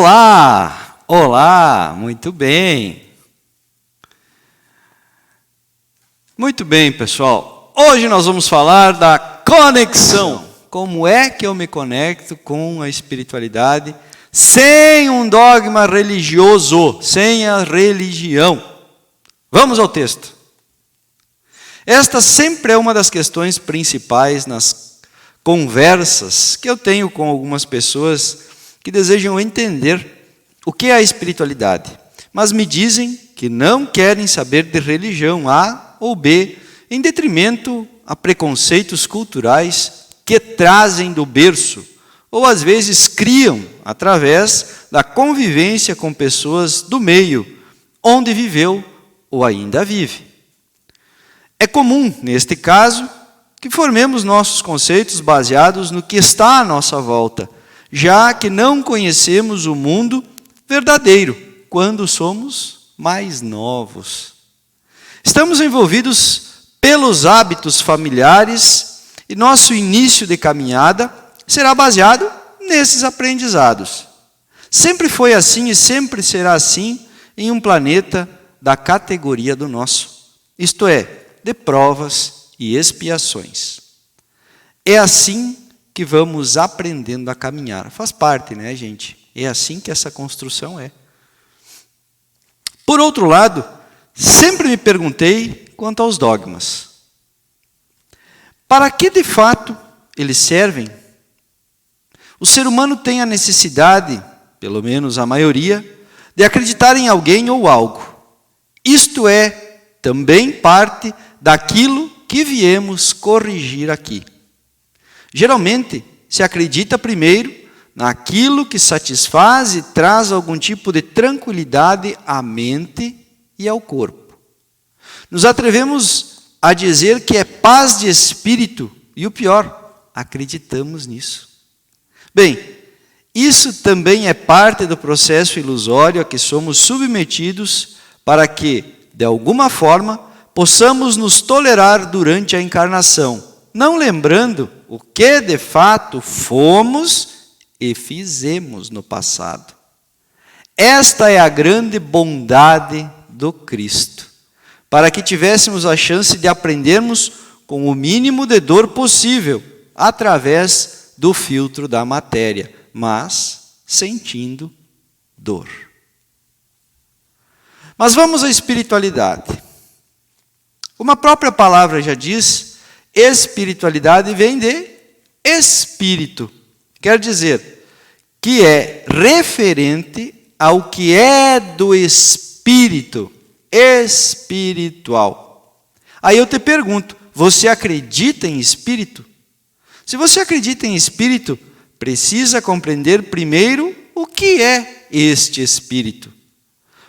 Olá! Olá! Muito bem! Muito bem, pessoal. Hoje nós vamos falar da conexão. Como é que eu me conecto com a espiritualidade sem um dogma religioso, sem a religião? Vamos ao texto. Esta sempre é uma das questões principais nas conversas que eu tenho com algumas pessoas que desejam entender o que é a espiritualidade, mas me dizem que não querem saber de religião A ou B, em detrimento a preconceitos culturais que trazem do berço, ou às vezes criam através da convivência com pessoas do meio, onde viveu ou ainda vive. É comum, neste caso, que formemos nossos conceitos baseados no que está à nossa volta, já que não conhecemos o mundo verdadeiro quando somos mais novos. Estamos envolvidos pelos hábitos familiares e nosso início de caminhada será baseado nesses aprendizados. Sempre foi assim e sempre será assim em um planeta da categoria do nosso, isto é, de provas e expiações. É assim que vamos aprendendo a caminhar. Faz parte, né, gente? É assim que essa construção é. Por outro lado, sempre me perguntei quanto aos dogmas. Para que, de fato, eles servem? O ser humano tem a necessidade, pelo menos a maioria, de acreditar em alguém ou algo. Isto é também parte daquilo que viemos corrigir aqui. Geralmente, se acredita primeiro naquilo que satisfaz e traz algum tipo de tranquilidade à mente e ao corpo. Nos atrevemos a dizer que é paz de espírito, e o pior, acreditamos nisso. Bem, isso também é parte do processo ilusório a que somos submetidos para que, de alguma forma, possamos nos tolerar durante a encarnação, não lembrando o que de fato fomos e fizemos no passado. Esta é a grande bondade do Cristo, para que tivéssemos a chance de aprendermos com o mínimo de dor possível, através do filtro da matéria, mas sentindo dor. Mas vamos à espiritualidade. Como a própria palavra já diz, espiritualidade vem de espírito. Quer dizer, que é referente ao que é do espírito, espiritual. Aí eu te pergunto, você acredita em espírito? Se você acredita em espírito, precisa compreender primeiro o que é este espírito.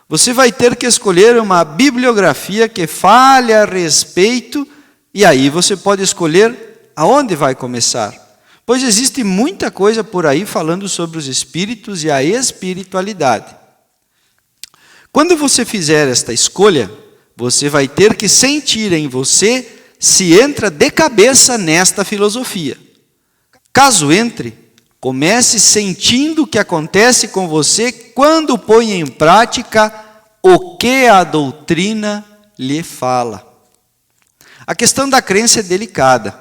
Você vai ter que escolher uma bibliografia que fale a respeito, e aí você pode escolher aonde vai começar. Pois existe muita coisa por aí falando sobre os espíritos e a espiritualidade. Quando você fizer esta escolha, você vai ter que sentir em você se entra de cabeça nesta filosofia. Caso entre, comece sentindo o que acontece com você quando põe em prática o que a doutrina lhe fala. A questão da crença é delicada,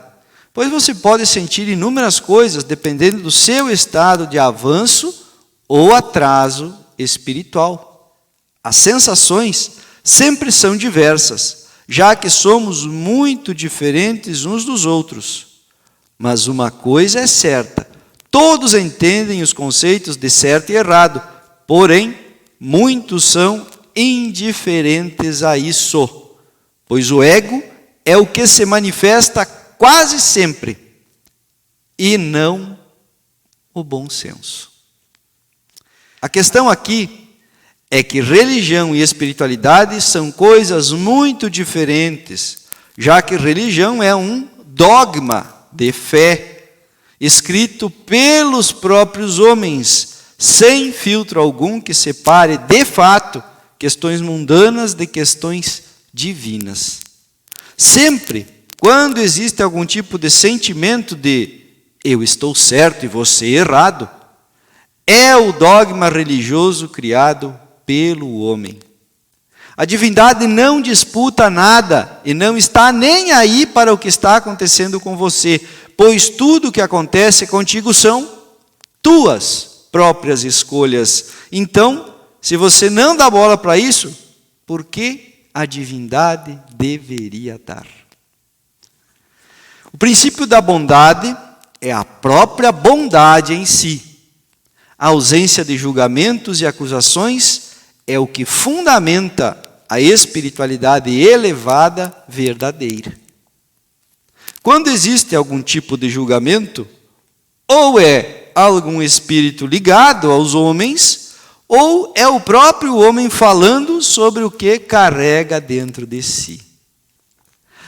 pois você pode sentir inúmeras coisas dependendo do seu estado de avanço ou atraso espiritual. As sensações sempre são diversas, já que somos muito diferentes uns dos outros. Mas uma coisa é certa, todos entendem os conceitos de certo e errado, porém, muitos são indiferentes a isso, pois o ego é o que se manifesta quase sempre, e não o bom senso. A questão aqui é que religião e espiritualidade são coisas muito diferentes, já que religião é um dogma de fé, escrito pelos próprios homens, sem filtro algum que separe, de fato, questões mundanas de questões divinas. Sempre, quando existe algum tipo de sentimento de eu estou certo e você errado, é o dogma religioso criado pelo homem. A divindade não disputa nada e não está nem aí para o que está acontecendo com você, pois tudo o que acontece contigo são tuas próprias escolhas. Então, se você não dá bola para isso, por que a divindade deveria dar? O princípio da bondade é a própria bondade em si. A ausência de julgamentos e acusações é o que fundamenta a espiritualidade elevada verdadeira. Quando existe algum tipo de julgamento, ou é algum espírito ligado aos homens, ou é o próprio homem falando sobre o que carrega dentro de si.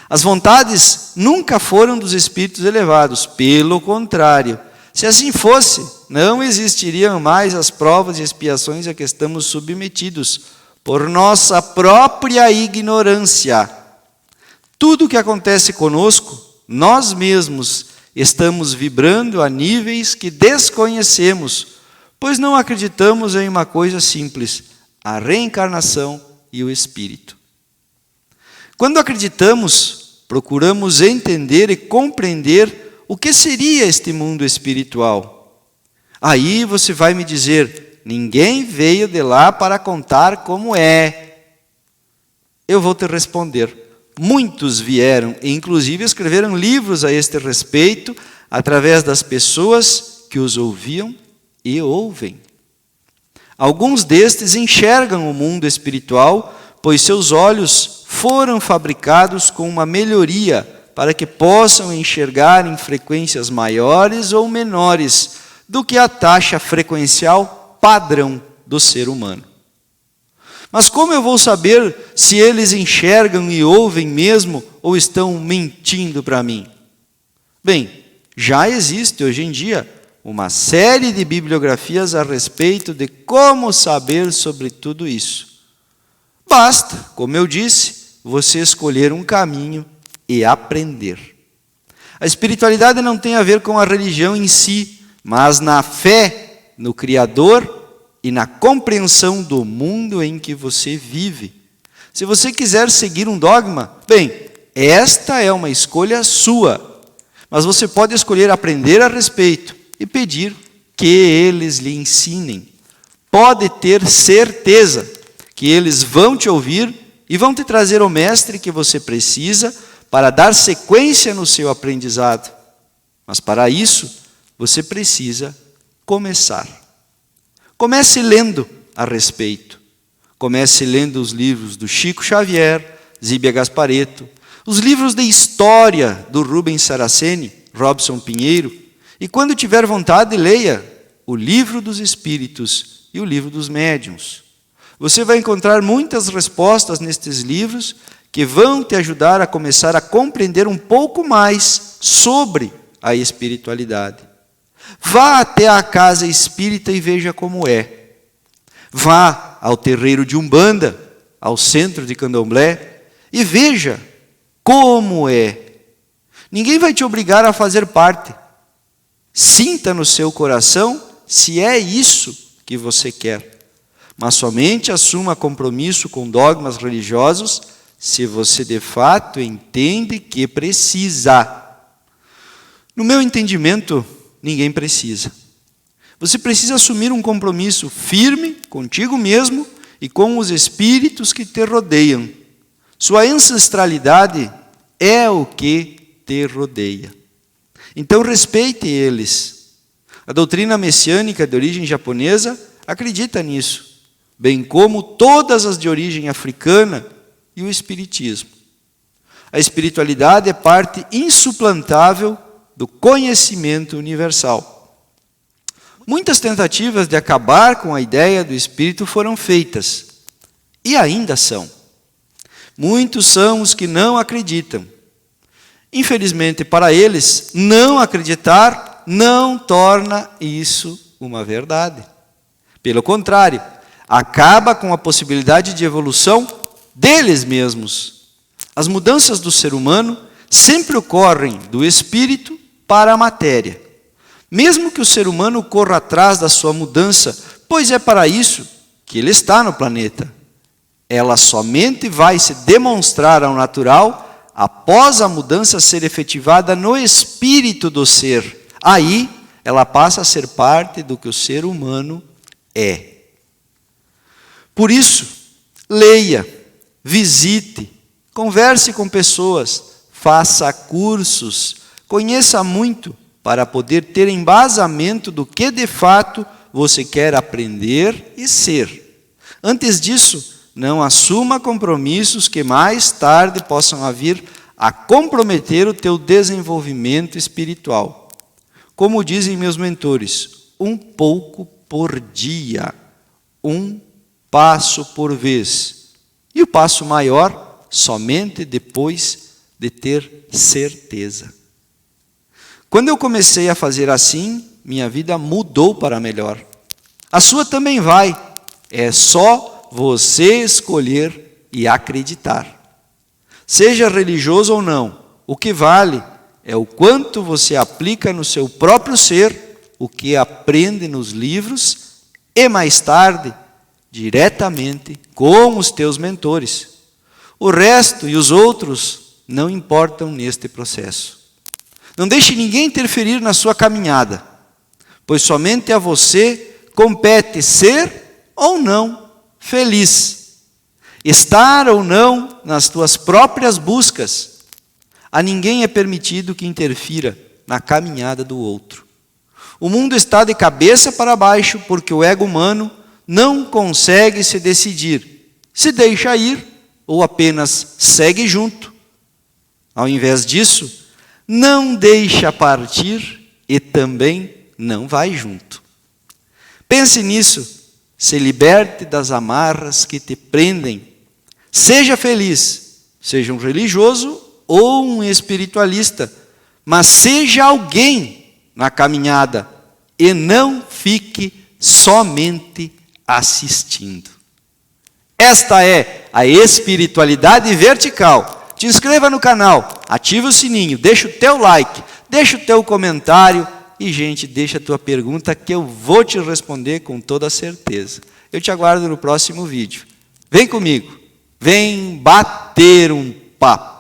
As vontades nunca foram dos espíritos elevados, pelo contrário. Se assim fosse, não existiriam mais as provas e expiações a que estamos submetidos, por nossa própria ignorância. Tudo o que acontece conosco, nós mesmos estamos vibrando a níveis que desconhecemos, pois não acreditamos em uma coisa simples, a reencarnação e o espírito. Quando acreditamos, procuramos entender e compreender o que seria este mundo espiritual. Aí você vai me dizer, ninguém veio de lá para contar como é. Eu vou te responder, muitos vieram e inclusive escreveram livros a este respeito, através das pessoas que os ouviam e ouvem. Alguns destes enxergam o mundo espiritual, pois seus olhos foram fabricados com uma melhoria para que possam enxergar em frequências maiores ou menores do que a taxa frequencial padrão do ser humano. Mas como eu vou saber se eles enxergam e ouvem mesmo ou estão mentindo para mim? Bem, já existe hoje em dia uma série de bibliografias a respeito de como saber sobre tudo isso. Basta, como eu disse, você escolher um caminho e aprender. A espiritualidade não tem a ver com a religião em si, mas na fé no Criador e na compreensão do mundo em que você vive. Se você quiser seguir um dogma, bem, esta é uma escolha sua, mas você pode escolher aprender a respeito e pedir que eles lhe ensinem. Pode ter certeza que eles vão te ouvir e vão te trazer o mestre que você precisa para dar sequência no seu aprendizado. Mas para isso, você precisa começar. Comece lendo a respeito. Comece lendo os livros do Chico Xavier, Zíbia Gasparetto, os livros de história do Rubens Saraceni, Robson Pinheiro, e quando tiver vontade, leia o Livro dos Espíritos e o Livro dos Médiuns. Você vai encontrar muitas respostas nestes livros que vão te ajudar a começar a compreender um pouco mais sobre a espiritualidade. Vá até a casa espírita e veja como é. Vá ao terreiro de Umbanda, ao centro de Candomblé, e veja como é. Ninguém vai te obrigar a fazer parte. Sinta no seu coração se é isso que você quer. Mas somente assuma compromisso com dogmas religiosos se você de fato entende que precisa. No meu entendimento, ninguém precisa. Você precisa assumir um compromisso firme contigo mesmo e com os espíritos que te rodeiam. Sua ancestralidade é o que te rodeia. Então respeite eles. A doutrina messiânica de origem japonesa acredita nisso, bem como todas as de origem africana e o espiritismo. A espiritualidade é parte insuplantável do conhecimento universal. Muitas tentativas de acabar com a ideia do espírito foram feitas, e ainda são. Muitos são os que não acreditam. Infelizmente, para eles, não acreditar não torna isso uma verdade. Pelo contrário, acaba com a possibilidade de evolução deles mesmos. As mudanças do ser humano sempre ocorrem do espírito para a matéria. mesmo que o ser humano corra atrás da sua mudança, pois é para isso que ele está no planeta. Ela somente vai se demonstrar ao natural após a mudança ser efetivada no espírito do ser. Aí, ela passa a ser parte do que o ser humano é. Por isso, leia, visite, converse com pessoas, faça cursos, conheça muito para poder ter embasamento do que de fato você quer aprender e ser. Antes disso, não assuma compromissos que mais tarde possam vir a comprometer o teu desenvolvimento espiritual. Como dizem meus mentores, um pouco por dia, um passo por vez. E o passo maior, somente depois de ter certeza. Quando eu comecei a fazer assim, minha vida mudou para melhor. A sua também vai. É só você escolher e acreditar. Seja religioso ou não, o que vale é o quanto você aplica no seu próprio ser, o que aprende nos livros e mais tarde, diretamente com os teus mentores. O resto e os outros não importam neste processo. Não deixe ninguém interferir na sua caminhada, pois somente a você compete ser ou não feliz, estar ou não nas tuas próprias buscas. A ninguém é permitido que interfira na caminhada do outro. O mundo está de cabeça para baixo porque o ego humano não consegue se decidir, se deixa ir ou apenas segue junto. Ao invés disso, não deixa partir e também não vai junto. Pense nisso, se liberte das amarras que te prendem. Seja feliz, seja um religioso ou um espiritualista, mas seja alguém na caminhada e não fique somente assistindo. Esta é a espiritualidade vertical. Te inscreva no canal, ativa o sininho, deixa o teu like, deixa o teu comentário e, gente, deixa a tua pergunta que eu vou te responder com toda certeza. Eu te aguardo no próximo vídeo. Vem comigo, vem bater um papo.